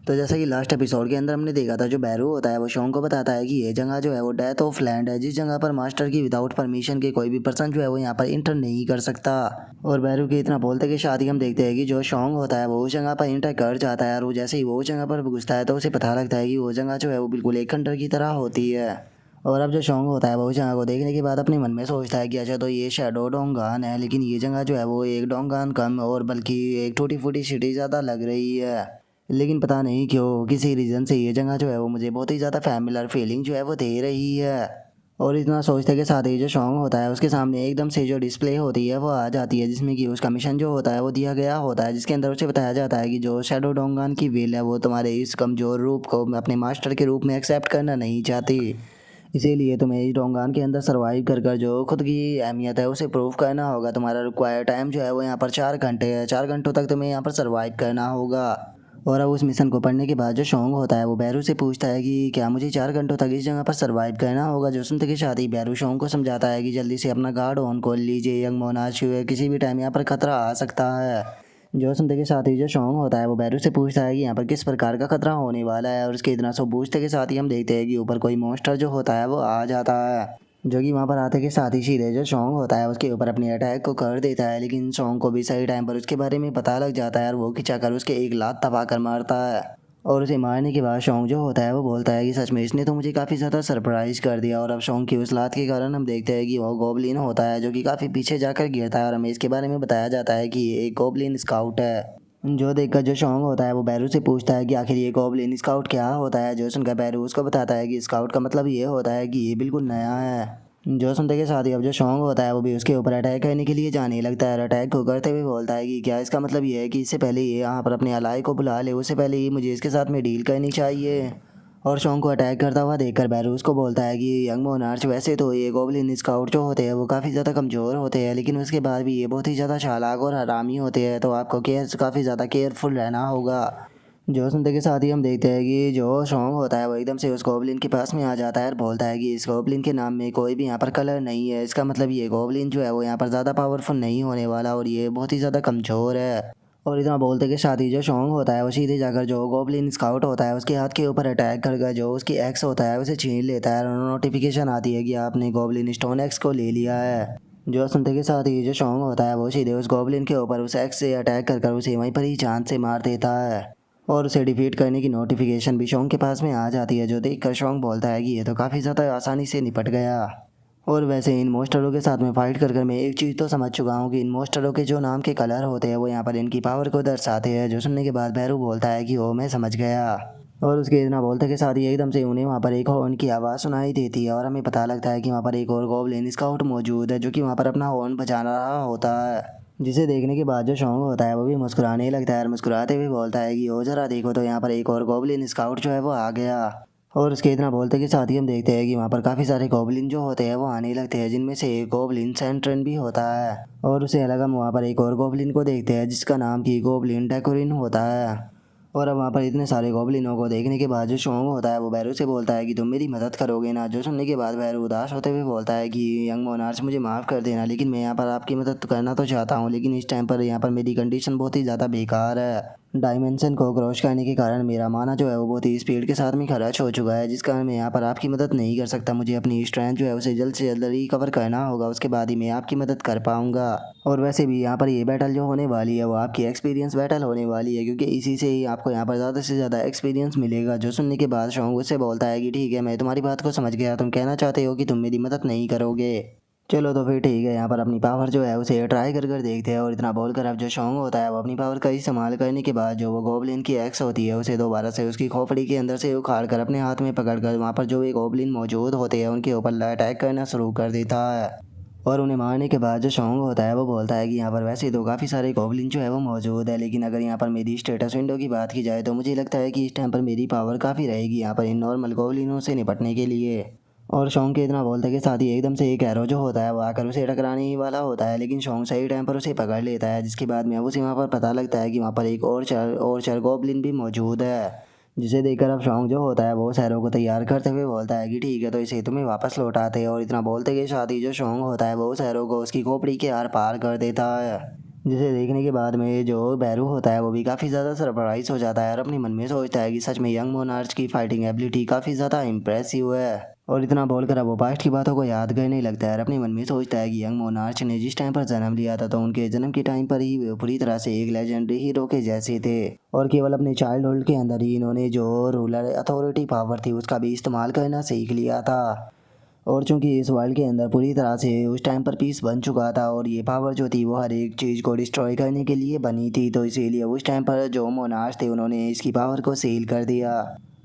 तो जैसा कि लास्ट एपिसोड के अंदर हमने देखा था, जो बैरू होता है वो शॉन्ग को बताता है कि ये जगह जो है वो डेथ ऑफ लैंड है, जिस जगह पर मास्टर की विदाउट परमिशन के कोई भी पर्सन जो है वो यहाँ पर इंटर नहीं कर सकता। और बैरू के इतना बोलते के शादी हम देखते हैं कि जो शॉन्ग होता है वो उस जगह पर इंटर कर जाता है, और वो जैसे ही वो उस जगह पर घुसता है तो उसे पता लगता है कि वो जगह जो है वो बिल्कुल एक खंडर की तरह होती है। और अब जो शॉन्ग होता है वो उस जगह को देखने के बाद अपने मन में सोचता है कि अच्छा तो ये शैडो डोंगान है, लेकिन ये जगह जो है वो एक डोंगान कम और बल्कि एक टूटी फूटी सिटी ज़्यादा लग रही है। लेकिन पता नहीं क्यों किसी रीज़न से ये जगह जो है वो मुझे बहुत ही ज़्यादा फैमिलियर फीलिंग जो है वो दे रही है। और इतना सोचते के साथ ही जो सॉन्ग होता है उसके सामने एकदम से जो डिस्प्ले होती है वो आ जाती है, जिसमें कि उसका मिशन जो होता है वो दिया गया होता है, जिसके अंदर उसे बताया जाता है कि जो शैडो डोंगान की विल है वो तुम्हारे इस कमज़ोर रूप को अपने मास्टर के रूप में एक्सेप्ट करना नहीं चाहती। इसीलिए तुम्हें इस डोंगान के अंदर सर्वाइव कर कर जो खुद की अहमियत है उसे प्रूव करना होगा। तुम्हारा रिक्वायर टाइम जो है वो यहाँ पर 4 घंटे है, 4 घंटों तक तुम्हें यहाँ पर सर्वाइव करना होगा। और अब उस मिशन को पढ़ने के बाद जो शॉन्ग होता है वो बैरू से पूछता है कि क्या मुझे 4 घंटों तक इस जगह पर सर्वाइव करना होगा। जो सुनते के साथ ही बैरू शॉन्ग को समझाता है कि जल्दी से अपना गार्ड ऑन खोल लीजिए, यंग मोनार्च किसी भी टाइम यहाँ पर खतरा आ सकता है। जो सुनते के साथ ही जो शॉन्ग होता है वो बैरू से पूछता है कि यहाँ पर किस प्रकार का खतरा होने वाला है, और उसके इतना सब पूछते के साथ ही हम देखते हैं कि ऊपर कोई मॉन्स्टर जो होता है वो आ जाता है, जो कि वहाँ पर आते के साथ ही सीधे जो सॉन्ग होता है उसके ऊपर अपनी अटैक को कर देता है। लेकिन सॉन्ग को भी सही टाइम पर उसके बारे में पता लग जाता है और वो खिंचाकर उसके एक लात दबा कर मारता है। और उसे मारने के बाद सॉन्ग जो होता है वो बोलता है कि सच में इसने तो मुझे काफ़ी ज़्यादा सरप्राइज कर दिया। और अब सॉन्ग की उस लात के कारण हम देखते हैं कि वो गोबलिन होता है जो कि काफ़ी पीछे जाकर गिरता है, और हमें इसके बारे में बताया जाता है कि ये एक गोबलिन स्काउट है। जो देखकर जो सॉन्ग होता है वो बैरू से पूछता है कि आखिर ये गोबलिन स्काउट क्या होता है। जो सुनकर बैरू उसको बताता है कि स्काउट का मतलब ये होता है कि ये बिल्कुल नया है। जो सुनते के साथ ही अब जो सॉन्ग होता है वो भी उसके ऊपर अटैक करने के लिए जाने लगता है। अटैक को करते हुए बोलता है कि क्या इसका मतलब ये है कि इससे पहले ये यहाँ पर अपने अलाय को बुला ले, उससे पहले ही मुझे इसके साथ में डील करनी चाहिए। और सॉन्ग को अटैक करता हुआ देखकर बैरू उसको बोलता है कि यंग मोनार्च वैसे तो ये गोबलिन स्काउट जो होते हैं वो काफ़ी ज़्यादा कमज़ोर होते हैं, लेकिन उसके बाद भी ये बहुत ही ज़्यादा चालाक और हरामी होते हैं, तो आपको काफ़ी ज़्यादा केयरफुल रहना होगा। जो सुनते के साथ ही हम देखते हैं कि जो सॉन्ग होता है वो एकदम से उस गोबलिन के पास में आ जाता है और बोलता है कि इस गोबलिन के नाम में कोई भी यहाँ पर कलर नहीं है, इसका मतलब ये गोबलिन जो है वो यहाँ पर ज़्यादा पावरफुल नहीं होने वाला और ये बहुत ही ज़्यादा कमज़ोर है। और इतना बोलते के साथ ही जो सॉन्ग होता है वो सीधे जाकर जो गोबलिन स्काउट होता है उसके हाथ के ऊपर अटैक करके जो उसकी एक्स होता है उसे छीन लेता है, और नोटिफिकेशन आती है कि आपने गोबलिन स्टोन एक्स को ले लिया है। जो सुनते के साथ ही जो सॉन्ग होता है वो सीधे उस गोबलिन के ऊपर उस एक्स से अटैक कर उसे वहीं पर ही जान से मार देता है, और उसे डिफीट करने की नोटिफिकेशन भी शॉन्ग के पास में आ जाती है। जो देखकर शॉन्ग बोलता है कि ये तो काफ़ी ज़्यादा आसानी से निपट गया। और वैसे इन मोस्टरों के साथ में फाइट कर मैं एक चीज़ तो समझ चुका हूँ कि इन मोस्टरों के जो नाम के कलर होते हैं वो यहाँ पर इनकी पावर को दर्शाते हैं। जो सुनने के बाद भैरू बोलता है कि ओ मैं समझ गया। और उसके इतना बोलते के साथ ही एकदम से उन्हें वहाँ पर एक हॉर्न की आवाज़ सुनाई देती है, और हमें पता लगता है कि वहाँ पर एक और गोबलिन स्काउट मौजूद है जो कि वहाँ पर अपना हॉर्न बजा रहा होता है। जिसे देखने के बाद जो सॉन्ग होता है वो भी मुस्कुराने लगता है और मुस्कुराते हुए बोलता है कि ओ जरा देखो तो यहाँ पर एक और गोबलिन स्काउट जो है वो आ गया। और उसके इतना बोलते के साथ ही हम देखते हैं कि वहाँ पर काफ़ी सारे गोबलिन जो होते हैं वो आने लगते हैं, जिनमें से एक गोबलिन सेंट्रन भी होता है। और उसे अलग हम वहाँ पर एक और गोबलिन को देखते हैं जिसका नाम की गोबलिन डेकोरिन होता है। और अब वहाँ पर इतने सारे गोबलिनों को देखने के बाद जो सॉन्ग होता है वो बैरू से बोलता है कि तुम मेरी मदद करोगे ना। जो सुनने के बाद बैरू उदास होते हुए बोलता है कि यंग मोनार्च मुझे माफ़ कर देना, लेकिन मैं यहाँ पर आपकी मदद करना तो चाहता हूँ, लेकिन इस टाइम पर यहाँ पर मेरी कंडीशन बहुत ही ज़्यादा बेकार है। डायमेंशन को क्रॉस करने के कारण मेरा माना जो है वो बहुत ही स्पीड के साथ में खर्च हो चुका है, जिस कारण मैं यहाँ पर आपकी मदद नहीं कर सकता। मुझे अपनी स्ट्रेंथ जो है उसे जल्द से जल्द रिकवर करना होगा, उसके बाद ही मैं आपकी मदद कर पाऊँगा। और वैसे भी यहाँ पर ये बैटल जो होने वाली है वो आपकी एक्सपीरियंस बैटल होने वाली है, क्योंकि इसी से ही आपको यहाँ पर ज़्यादा से ज़्यादा एक्सपीरियंस मिलेगा। जो सुनने के बाद शॉन्ग उससे बोलता है कि ठीक है मैं तुम्हारी बात को समझ गया, तुम कहना चाहते हो कि तुम मेरी मदद नहीं करोगे। चलो तो फिर ठीक है, यहाँ पर अपनी पावर जो है उसे ट्राई कर देखते हैं। और इतना बोलकर अब जो सॉन्ग होता है वो अपनी पावर का इस्तेमाल करने के बाद जो वो गोबलिन की एक्स होती है उसे दोबारा से उसकी खोपड़ी के अंदर से उखाड़ कर अपने हाथ में पकड़ कर वहाँ पर जो एक गोबलिन मौजूद होते हैं उनके ऊपर अटैक करना शुरू कर देता है। और उन्हें मारने के बाद जो सॉन्ग होता है वो बोलता है कि यहाँ पर वैसे तो काफ़ी सारे गोबलिन जो है वो मौजूद है, लेकिन अगर यहाँ पर मेरी स्टेटस विंडो की बात की जाए तो मुझे लगता है कि इस टाइम पर मेरी पावर काफ़ी रहेगी यहाँ पर इन नॉर्मल गोबलिनों से निपटने के लिए। और शॉन्ग के इतना बोलते के साथ ही एकदम से एक एरो जो होता है वो आकर उसे टकराने ही वाला होता है, लेकिन शॉन्ग सही टाइम पर उसे पकड़ लेता है, जिसके बाद में उसे वहाँ पर पता लगता है कि वहाँ पर एक और चार गोबलिन भी मौजूद है। जिसे देखकर अब शॉन्ग जो होता है वो उस एरो को तैयार करते हुए बोलता है कि ठीक है तो इसे तुम्हें वापस लौटाते हैं। और इतना बोलते के साथ ही जो शॉन्ग होता है वो उस एरो को उसकी खोपड़ी के आर पार कर देता है। जिसे देखने के बाद में जो बैरू होता है वो भी काफ़ी ज़्यादा सरप्राइज हो जाता है और अपने मन में सोचता है कि सच में यंग मोनार्च की फाइटिंग एबिलिटी काफ़ी ज़्यादा इम्प्रेसिव है। और इतना बोलकर अब वो पास्ट की बातों को याद करने लगता है और अपने मन में सोचता है कि यंग मोनार्च ने जिस टाइम पर जन्म लिया था तो उनके जन्म के टाइम पर ही वे पूरी तरह से एक लेजेंडरी हीरो के जैसे थे और केवल अपने चाइल्डहुड के अंदर ही इन्होंने जो रूलर अथॉरिटी पावर थी उसका भी इस्तेमाल करना सीख लिया था। और चूंकि इस वर्ल्ड के अंदर पूरी तरह से उस टाइम पर पीस बन चुका था और ये पावर जो थी वो हर एक चीज़ को डिस्ट्रॉय करने के लिए बनी थी, तो इसीलिए उस टाइम पर जो मोनार्च थे उन्होंने इसकी पावर को सील कर दिया।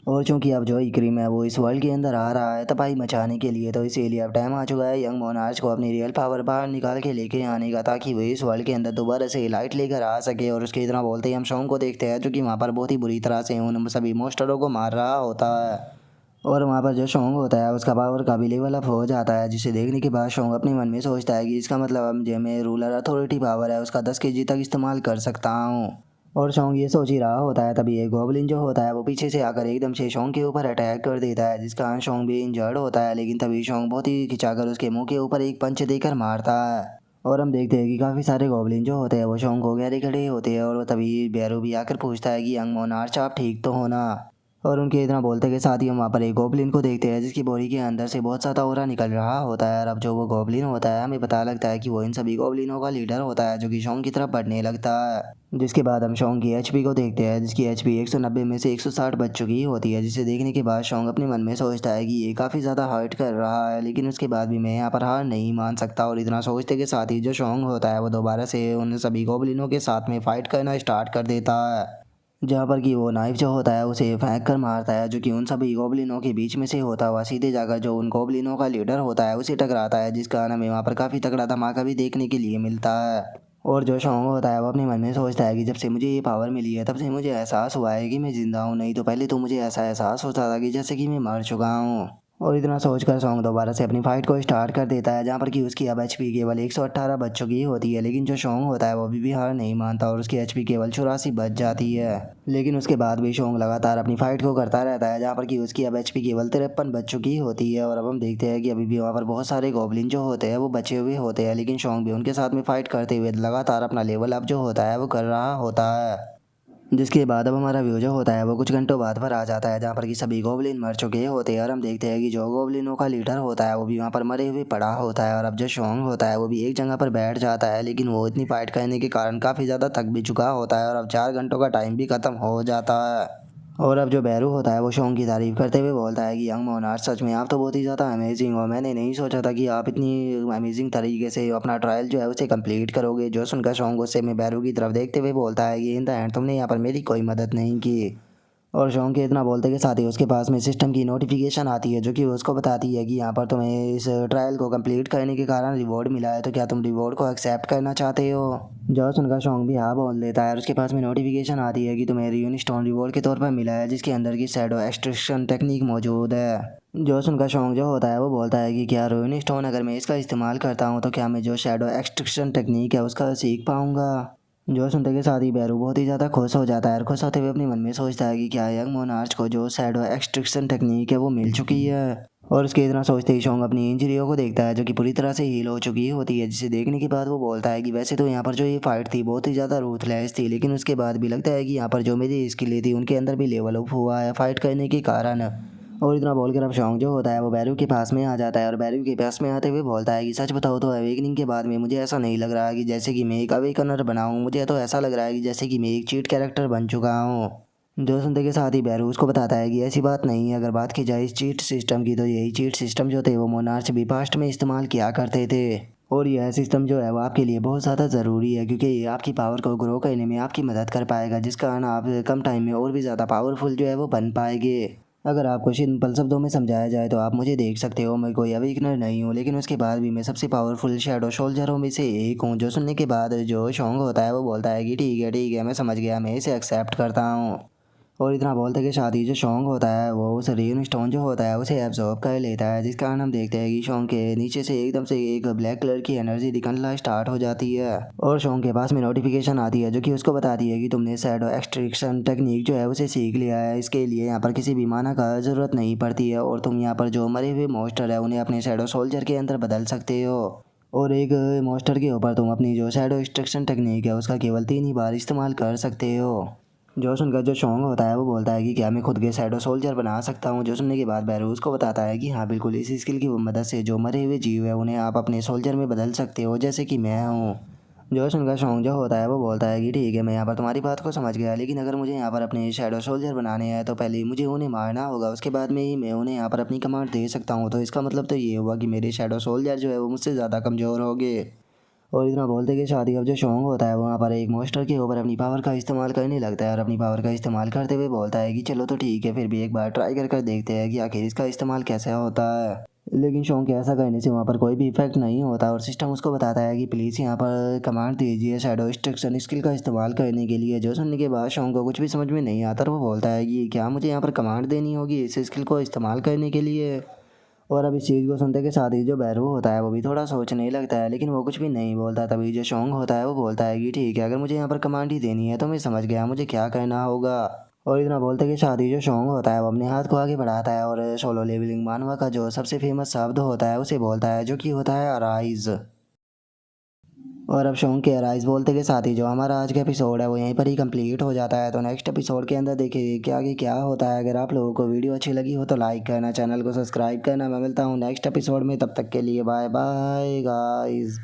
और चूंकि अब जो इक्रीम है वो इस वर्ल्ड के अंदर आ रहा है तबाही मचाने के लिए, तो इसीलिए अब टाइम आ चुका है यंग मोनार्च को अपनी रियल पावर बाहर निकाल के लेके आने का, ताकि वो इस वर्ल्ड के अंदर दोबारा से लाइट लेकर आ सके। और उसके इतना बोलते ही हम शॉन्ग को देखते हैं जो कि वहाँ पर बहुत ही बुरी तरह से उन सभी मोस्टरों को मार रहा होता है। और वहाँ पर जो शॉन्ग होता है उसका पावर काफ़ी लेवल अप हो जाता है, जिसे देखने के बाद शॉन्ग अपने मन में सोचता है कि इसका मतलब अब जो मैं रूलर अथॉरिटी पावर है उसका 10 केजी तक इस्तेमाल कर सकता हूँ। और शॉन्ग ये सोच ही रहा होता है तभी एक गॉब्लिन जो होता है वो पीछे से आकर एकदम से शॉन्ग के ऊपर अटैक कर देता है, जिसका कारण शॉन्ग भी इंजर्ड होता है। लेकिन तभी शॉन्ग बहुत ही खिंचाकर उसके मुंह के ऊपर एक पंच देकर मारता है और हम देखते हैं कि काफ़ी सारे गॉब्लिन जो होते हैं वो शॉन्ग को घेरे खड़े होते हैं। और तभी बैरो भी आकर पूछता है कि यंग मोनार्च आप ठीक तो हो ना। और उनके इतना बोलते के साथ ही हम वहाँ पर एक गोब्लिन को देखते हैं जिसकी बॉडी के अंदर से बहुत ज़्यादा ऑरा निकल रहा होता है। और अब जो वो गोब्लिन होता है हमें पता लगता है कि वो इन सभी गोब्लिनों का लीडर होता है जो कि शॉन्ग की तरफ बढ़ने लगता है। जिसके बाद हम शॉन्ग की एचपी को देखते हैं जिसकी एचपी 190 में से 160 बच चुकी होती है, जिसे देखने के बाद शॉन्ग अपने मन में सोचता है कि ये काफ़ी ज़्यादा हर्ट कर रहा है, लेकिन उसके बाद भी मैं यहाँ पर हार नहीं मान सकता। और इतना सोचते के साथ ही जो शॉन्ग होता है वो दोबारा से उन सभी गोब्लिनों के साथ में फ़ाइट करना स्टार्ट कर देता है, जहाँ पर कि वो नाइफ जो होता है उसे फेंक कर मारता है जो कि उन सभी गोब्लिनों के बीच में से होता हुआ सीधे जाकर जो उन गोब्लिनों का लीडर होता है उसे टकराता है, जिस कारण हमें वहाँ पर काफ़ी तगड़ा धमाका भी देखने के लिए मिलता है। और जो शॉन्ग होता है वो अपने मन में सोचता है कि जब से मुझे ये पावर मिली है तब से मुझे एहसास हुआ है कि मैं ज़िंदा हूँ, नहीं तो पहले तो मुझे ऐसा एहसास होता था कि जैसे कि मैं मर चुका हूँ। और इतना सोचकर शॉन्ग दोबारा से अपनी फाइट को स्टार्ट कर देता है, जहाँ पर कि उसकी अब एचपी केवल 118 बच चुकी होती है। लेकिन जो शॉन्ग होता है वो अभी भी हार नहीं मानता और उसकी एचपी केवल 84 बच जाती है। लेकिन उसके बाद भी शॉन्ग लगातार अपनी फाइट को करता रहता है, जहाँ पर कि उसकी अब एचपी केवल 53 बच चुकी होती है। और अब हम देखते हैं कि अभी भी वहाँ पर बहुत सारे गॉब्लिन जो होते हैं वो बचे हुए होते हैं, लेकिन शॉन्ग भी उनके साथ में फाइट करते हुए लगातार अपना लेवल अप जो होता है वो कर रहा होता है। जिसके बाद अब हमारा व्यू जो होता है वो कुछ घंटों बाद पर आ जाता है, जहाँ पर कि सभी गोब्लिन मर चुके होते हैं। और हम देखते हैं कि जो गोब्लिनों का लीडर होता है वो भी वहाँ पर मरे हुए पड़ा होता है। और अब जो शॉन्ग होता है वो भी एक जगह पर बैठ जाता है, लेकिन वो इतनी फाइट करने के कारण काफ़ी ज़्यादा थक भी चुका होता है और अब 4 घंटों का टाइम भी ख़त्म हो जाता है। और अब जो बैरू होता है वो शॉन्ग की तारीफ करते हुए बोलता है कि यंग मोनार्च सच में आप तो बहुत ही ज़्यादा अमेजिंग हो, मैंने नहीं सोचा था कि आप इतनी अमेजिंग तरीके से अपना ट्रायल जो है उसे कंप्लीट करोगे। जो सुनकर शॉन्ग गुस्से में बैरू की तरफ देखते हुए बोलता है कि इन द एंड तुमने यहाँ पर मेरी कोई मदद नहीं की। और शॉन्ग के इतना बोलते के साथ ही उसके पास में सिस्टम की नोटिफिकेशन आती है जो कि उसको बताती है कि यहाँ पर तुम्हें इस ट्रायल को कंप्लीट करने के कारण रिवॉर्ड मिला है, तो क्या तुम रिवॉर्ड को एक्सेप्ट करना चाहते हो। जो सुनकर शॉन्ग भी हाँ बोल देता है और उसके पास में नोटिफिकेशन आती है कि तुम्हें र्यून स्टोन रिवॉर्ड के तौर पर मिला है, जिसके अंदर की शैडो एक्सट्रैक्शन टेक्निक मौजूद है। जो सुनकर शॉन्ग जो होता है वो बोलता है कि क्या र्यून स्टोन अगर मैं इसका इस्तेमाल करता हूँ तो क्या मैं जो शैडो एक्सट्रैक्शन टेक्निक है उसका सीख पाऊँगा। जो सुनते के साथ ही बैरू बहुत ही ज़्यादा खुश हो जाता है और खुश होते हुए अपने मन में सोचता है कि क्या यंग मोनार्च को जो शैडो एक्सट्रैक्शन टेक्निक है वो मिल चुकी है। और उसके इतना सोचते ही शॉन्ग अपनी इंजरियों को देखता है जो कि पूरी तरह से हील हो चुकी होती है, जिसे देखने के बाद वो बोलता है कि वैसे तो यहाँ पर जो ये फाइट थी बहुत ही ज़्यादा रूथलेस थी, लेकिन उसके बाद भी लगता है कि यहाँ पर जो मेरी स्किलें थी उनके अंदर भी लेवल अप हुआ है फाइट करने के कारण। और इतना बोलकर अब शॉन्ग जो होता है वो बैरू के पास में आ जाता है और बैरू के पास में आते हुए बोलता है कि सच बताओ तो अवेकनिंग के बाद में मुझे ऐसा नहीं लग रहा है कि जैसे कि मैं एक अवेकनर बना हूँ, मुझे तो ऐसा लग रहा है कि जैसे कि मैं एक चीट कैरेक्टर बन चुका हूँ। जो सुनते के साथ ही बैरू उसको बताता है कि ऐसी बात नहीं है, अगर बात की जाए इस चीट सिस्टम की तो यही चीट सिस्टम जो थे वो मोनार्च भी पास्ट में इस्तेमाल किया करते थे। और यह सिस्टम जो है वो आपके लिए बहुत ज़्यादा ज़रूरी है क्योंकि ये आपकी पावर को ग्रो करने में आपकी मदद कर पाएगा, जिस कारण आप कम टाइम में और भी ज़्यादा पावरफुल जो है वो बन पाएंगे। अगर आपको सिंपल शब्दों में समझाया जाए तो आप मुझे देख सकते हो, मैं कोई अवेकनर नहीं हूँ, लेकिन उसके बाद भी मैं सबसे पावरफुल शैडो सोल्जरों में से एक हूँ। जो सुनने के बाद जो शॉन्ग होता है वो बोलता है कि ठीक है मैं समझ गया, मैं इसे एक्सेप्ट करता हूँ। और इतना बोलते के साथ ही जो शॉन्ग होता है वो उस र्यून स्टोन जो होता है उसे एब्जॉर्ब कर लेता है, जिस कारण हम देखते हैं कि शॉन्ग के नीचे से एकदम से एक ब्लैक कलर की एनर्जी निकलना स्टार्ट हो जाती है। और शॉन्ग के पास में नोटिफिकेशन आती है जो कि उसको बताती है कि तुमने शैडो एक्सट्रैक्शन टेक्निक जो है उसे सीख लिया है, इसके लिए यहाँ पर किसी भी माना का ज़रूरत नहीं पड़ती है और तुम यहाँ पर जो मरे हुए मॉन्स्टर है उन्हें अपने शैडो सोल्जर के अंदर बदल सकते हो। और एक मास्टर के ऊपर तुम अपनी जो शैडो एक्सट्रैक्शन टेक्निक है उसका केवल 3 ही बार इस्तेमाल कर सकते हो। जो सुनकर जो शोंग होता है वो बोलता है कि क्या मैं खुद के शैडो सोल्जर बना सकता हूँ। जो सुनने के बाद बैरू उसको बताता है कि हाँ बिल्कुल, इस स्किल की मदद से जो मरे हुए जीव है उन्हें आप अपने सोल्जर में बदल सकते हो, जैसे कि मैं हूँ। जो सुनकर शोंग जो होता है वो बोलता है कि ठीक है, मैं यहाँ पर तुम्हारी बात को समझ गया, लेकिन अगर मुझे यहाँ पर अपने शैडो सोल्जर बनाने हैं तो पहले मुझे उन्हें मारना होगा, उसके बाद में ही मैं उन्हें यहाँ पर अपनी कमांड दे सकता हूँ। तो इसका मतलब तो ये हुआ कि मेरे शैडो सोल्जर जो है वो मुझसे ज़्यादा कमज़ोर हो गए। और इतना बोलते कि शादी अब जो शोंग होता है वहाँ पर एक मॉन्स्टर के ऊपर अपनी पावर का इस्तेमाल करने लगता है और अपनी पावर का इस्तेमाल करते हुए बोलता है कि चलो तो ठीक है, फिर भी एक बार ट्राई कर कर देखते हैं कि आखिर इसका इस्तेमाल कैसे होता है। लेकिन शोंग के ऐसा करने से वहाँ पर कोई भी इफेक्ट नहीं होता और सिस्टम उसको बताता है कि प्लीज़ यहाँ पर कमांड दीजिए शैडो एक्सट्रैक्शन स्किल का इस्तेमाल करने के लिए। जो सुनने के बाद शोंग को कुछ भी समझ में नहीं आता और वो बोलता है कि क्या मुझे यहाँ पर कमांड देनी होगी इस स्किल को इस्तेमाल करने के लिए। और अब इस चीज़ को सुनते के साथ ही जो बैरू होता है वो भी थोड़ा सोचने लगता है, लेकिन वो कुछ भी नहीं बोलता। तभी जो शोंग होता है वो बोलता है कि ठीक है, अगर मुझे यहाँ पर कमांड ही देनी है तो मैं समझ गया मुझे क्या करना होगा। और इतना बोलते कि साथ ही जो शोंग होता है वो अपने हाथ को आगे बढ़ाता है और सोलो लेवलिंग मानवा का जो सबसे फेमस शब्द होता है उसे बोलता है, जो कि होता है अराइज। और अब शोंग के अराइज बोलते के साथ ही जो हमारा आज का एपिसोड है वो यहीं पर ही कंप्लीट हो जाता है। तो नेक्स्ट एपिसोड के अंदर देखिए कि आगे क्या होता है। अगर आप लोगों को वीडियो अच्छी लगी हो तो लाइक करना, चैनल को सब्सक्राइब करना। मैं मिलता हूँ नेक्स्ट एपिसोड में, तब तक के लिए बाय बाय गाइस।